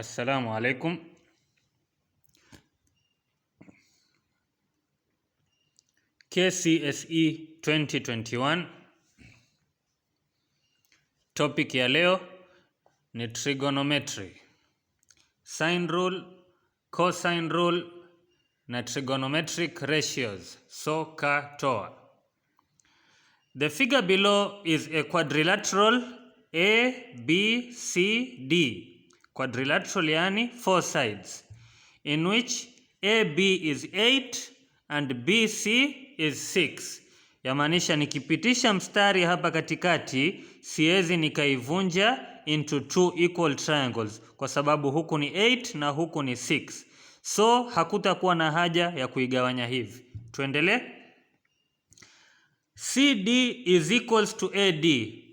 Assalamu alaikum. Kcse 2021. Topic ya leo ni trigonometry. Sine rule, cosine rule na trigonometric ratios. Toa. The figure below is a quadrilateral ABCD. Quadrilateral yani 4 sides, in which AB is 8 and BC is 6. Yamaanisha nikipitisha mstari hapa katikati siwezi nikaivunja into two equal triangles kwa sababu huku ni 8 na huku ni 6. So hakutakuwa na haja ya kuigawanya hivi. Tuendelee. CD is equals to AD.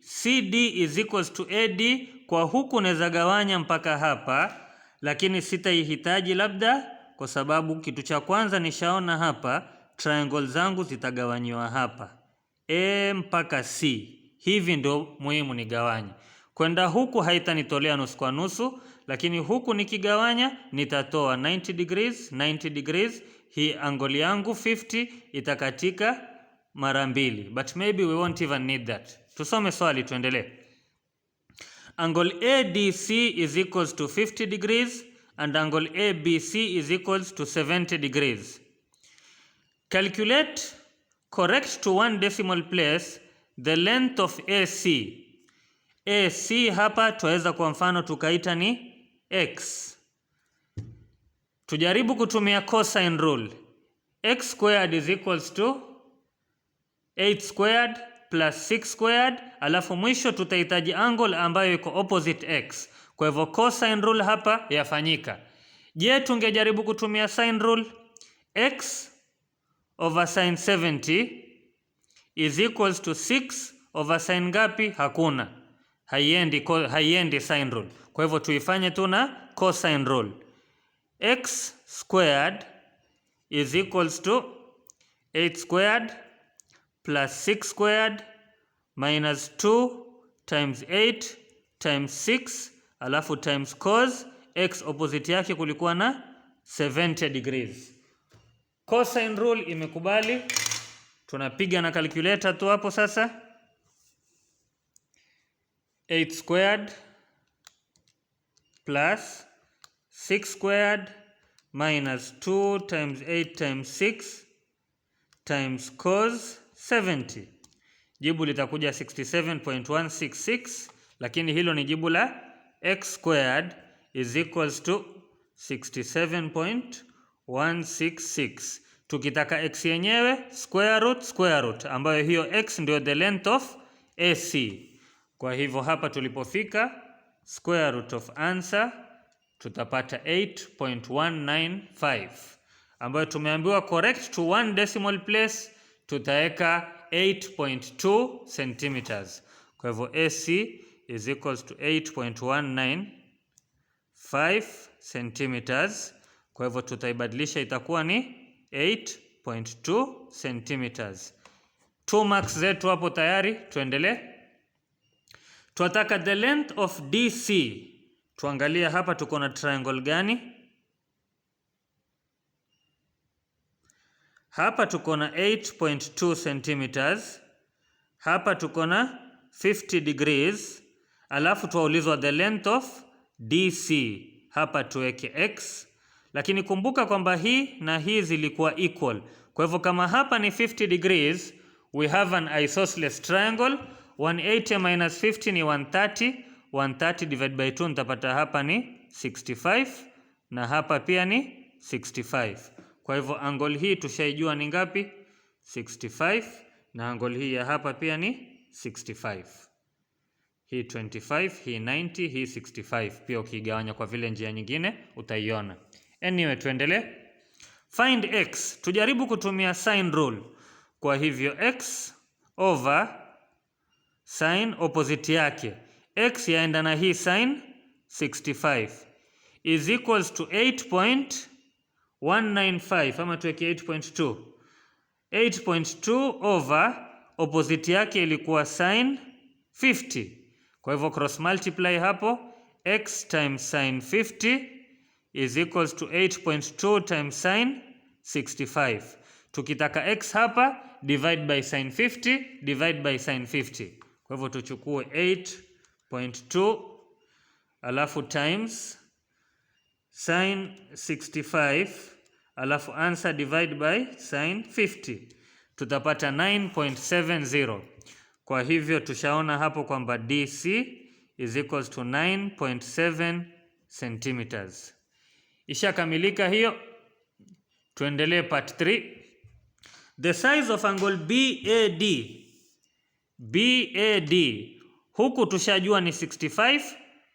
CD is equals to AD. Kwa huku naweza gawanya mpaka hapa, lakini sitaihitaji labda kwa sababu kitu cha kwanza nishaona hapa triangle zangu zitagawanywa hapa A mpaka C. Hivi ndio muhimu nigawanye. Kwenda huku haitanitolea nusu kwa nusu, lakini huku nikigawanya nitatoa 90 degrees, 90 degrees. Hii angle yangu 50 itakatika mara mbili, but maybe we won't even need that. Tusome swali tuendelee. Angle ADC is equals to 50 degrees and angle ABC is equals to 70 degrees. Calculate, correct to one decimal place, the length of AC. AC hapa tuweza kwa mfano tukaita ni X. Tujaribu kutumia cosine rule. X squared is equals to 8 squared plus 6 squared, alafu mwisho tutahitaji angle ambayo iko opposite x. Kwa hivyo cosine rule hapa yafanyika. Je, tungejaribu kutumia sine rule? X over sine 70 is equals to 6 over sine ngapi? Hakuna. Haiendi sine rule. Kwa hivyo tuifanye tu na cosine rule. X squared is equals to 8 squared plus 6 squared minus 2 times 8 times 6 alafu times cos x opposite yake kulikuwa na 70 degrees. Cosine rule imekubali. Tunapiga na calculator tu hapo sasa. 8 squared plus 6 squared minus 2 times 8 times 6 times cos 70. Jibu litakuja 67.166, lakini hilo ni jibu la x squared is equals to 67.166. Tukitaka x yenyewe square root, ambayo hiyo x ndio the length of AC. Kwa hivyo hapa tulipofika square root of answer tutapata 8.195, ambayo tumeambiwa correct to one decimal place tutaweka 8.2 centimeters. Kwa hivyo AC is equals to 8.195 centimeters. Kwa hivyo tutaibadilisha itakuwa ni 8.2 centimeters. 2 marks zetu hapo tayari. Tuendelee. Tunataka the length of DC. Tuangalia hapa tuko na triangle gani? Hapa tuko na 8.2 centimeters. Hapa tuko na 50 degrees. Alafu tuwaulizwa the length of DC. Hapa tuweke x. Lakini kumbuka kwamba hii na hii zilikuwa equal. Kwa hivyo kama hapa ni 50 degrees, we have an isosceles triangle. 180 minus 50 ni 130. 130 divided by 2 nitapata hapa ni 65. Na hapa pia ni 65. Kwa hivyo angle hii tushaijua ni ngapi? 65. Na angle hii ya hapa pia ni 65. Hii 25, hii 90, hii 65. Pia ukigawanya kwa vile njia nyingine utaiona. Anyway, tuendelee. Find x. Tujaribu kutumia sine rule. Kwa hivyo x over sine opposite yake. X yaenda na hii sine 65 is equals to 8.195 ama tuweke 8.2. 8.2 over opposite yake ilikuwa sine 50. Kwa hivyo cross multiply hapo x times sin 50 is equals to 8.2 times sin 65. Tukitaka x hapa, divide by sin 50, divide by sin 50. Kwa hivyo tuchukue 8.2 alafu times sin 65 alafu answer divide by sin 50. Tutapata 9.70. Kwa hivyo tushaona hapo kwamba DC is equals to 9.7 centimeters. Ishakamilika hiyo. Tuendelee part 3. The size of angle BAD. Huku tushajua ni 65,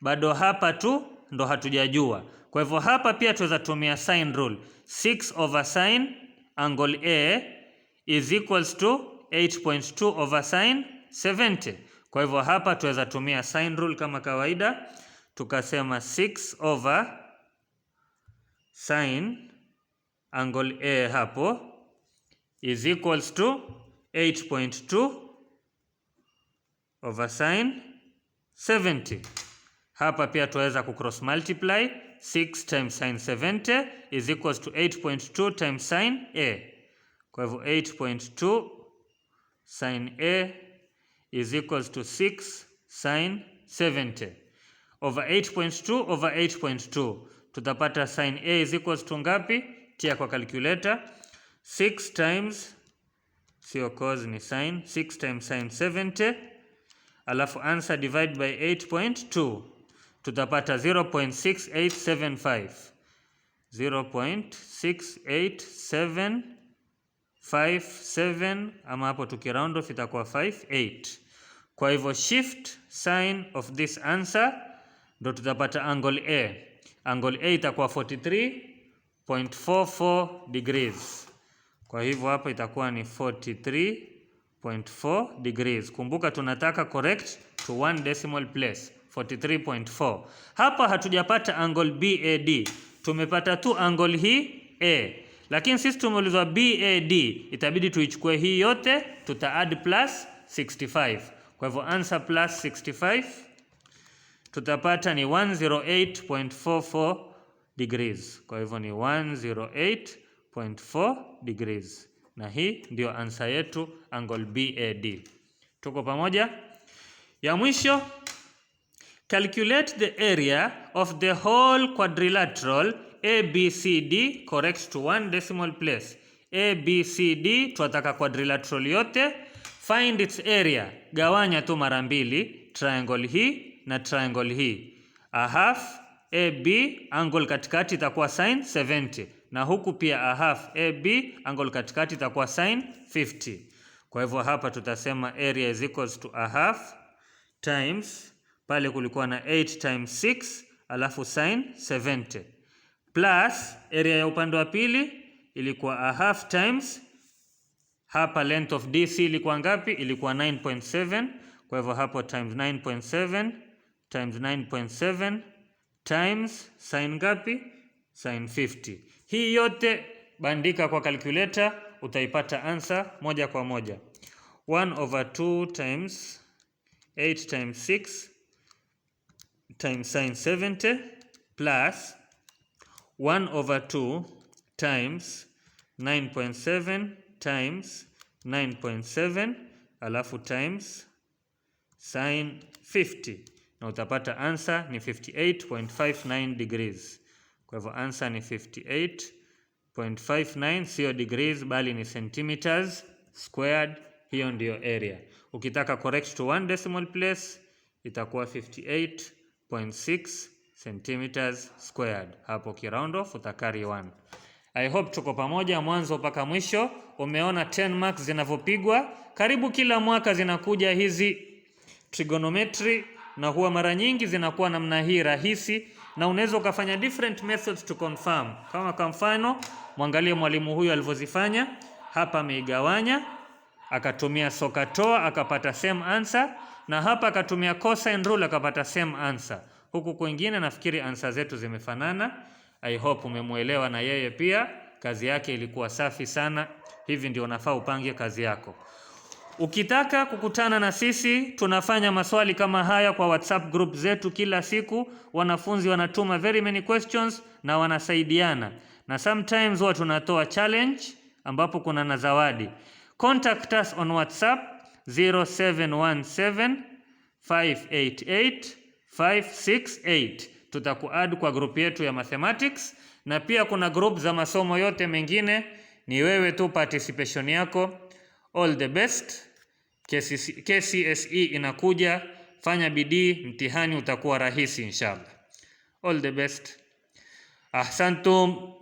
bado hapa tu ndo hatujajua. Kwa hivyo hapa pia tuweza tumia sin rule. 6 over sin angle A is equals to 8.2 over sin 70. Kwa hivyo hapa tuweza tumia sin rule kama kawaida. Tukasema 6 over sin angle A hapo is equals to 8.2 over sin 70. Hapa pia tuweza kucross multiply. 6 times sin 70 is equals to 8.2 times sin A. Kwa hivyo 8.2 sin A is equals to 6 sin 70 over 8.2 over 8.2. Tutapata sin A is equals to ngapi? Tia kwa calculator. 6 times, sio cos ni sin, 6 times sin 70 alafu answer divide by 8.2. Tutapata 0.6875. 0.68757 ama hapo tukiround off itakuwa 58. Kwa hivyo shift sign of this answer ndo tutapata angle A. Angle A itakuwa 43.44 degrees. Kwa hivyo hapa itakuwa ni 43.4 degrees. Kumbuka tunataka correct to one decimal place. 43.4. Hapa hatujapata angle BAD. Tumepata tu angle hii A. Lakini sisi tumeulizwa BAD. Itabidi tuichukue hii yote, tuta add plus 65. Kwa hivyo answer plus 65 tutapata ni 108.44 degrees. Kwa hivyo ni 108.4 degrees. Na hii ndio answer yetu, angle BAD. Tuko pamoja? Ya mwisho, calculate the area of the whole quadrilateral ABCD correct to one decimal place. ABCD tunataka quadrilateral yote. Find its area. Gawanya tu mara mbili, triangle hii na triangle hii. A half AB, angle katikati itakuwa sin 70. Na huku pia a half AB, angle katikati itakuwa sin 50. Kwa hivyo hapa tutasema area is equals to a half times, pale kulikuwa na 8 times 6 alafu sin 70 plus area ya upande wa pili ilikuwa a half times, hapa length of DC ilikuwa ngapi? Ilikuwa 9.7. Kwa hivyo hapo times 9.7 times 9.7 times sin ngapi? Sin 50. Hii yote bandika kwa calculator, utaipata answer moja kwa moja. 1 over 2 times 8 times 6 times sin 70 plus 1 over 2 times 9.7 times 9.7 alafu times sin 50, na utapata answer ni 58.59 degrees. Kwa hivyo answer ni 58.59, sio degrees bali ni centimeters squared. Hiyo ndio area. Ukitaka correct to one decimal place itakuwa 58.6 centimeters squared. Hapo kiround off utakari 1. I hope tuko pamoja mwanzo mpaka mwisho. Umeona 10 marks zinavyopigwa. Karibu kila mwaka zinakuja hizi trigonometry, na huwa mara nyingi zinakuwa namna hii rahisi, na unaweza ukafanya different methods to confirm. Kama kwa mfano, mwangalie mwalimu huyu alivyozifanya. Hapa ameigawanya, akatumia sokatoa akapata same answer, na hapa akatumia cosine rule akapata same answer. Huku kwingine nafikiri answer zetu zimefanana. I hope umemuelewa na yeye pia. Kazi yake ilikuwa safi sana. Hivi ndio unafaa upange kazi yako. Ukitaka kukutana na sisi, tunafanya maswali kama haya kwa WhatsApp group zetu kila siku. Wanafunzi wanatuma very many questions na wanasaidiana. Na sometimes huwa tunatoa challenge ambapo kuna na zawadi. Contact us on WhatsApp 0717 588 568. Tutakuadd kwa group yetu ya mathematics, na pia kuna group za masomo yote mengine. Ni wewe tu participation yako. All the best. Kcse inakuja, fanya bidii, mtihani utakuwa rahisi inshallah. All the best. Ahsantum.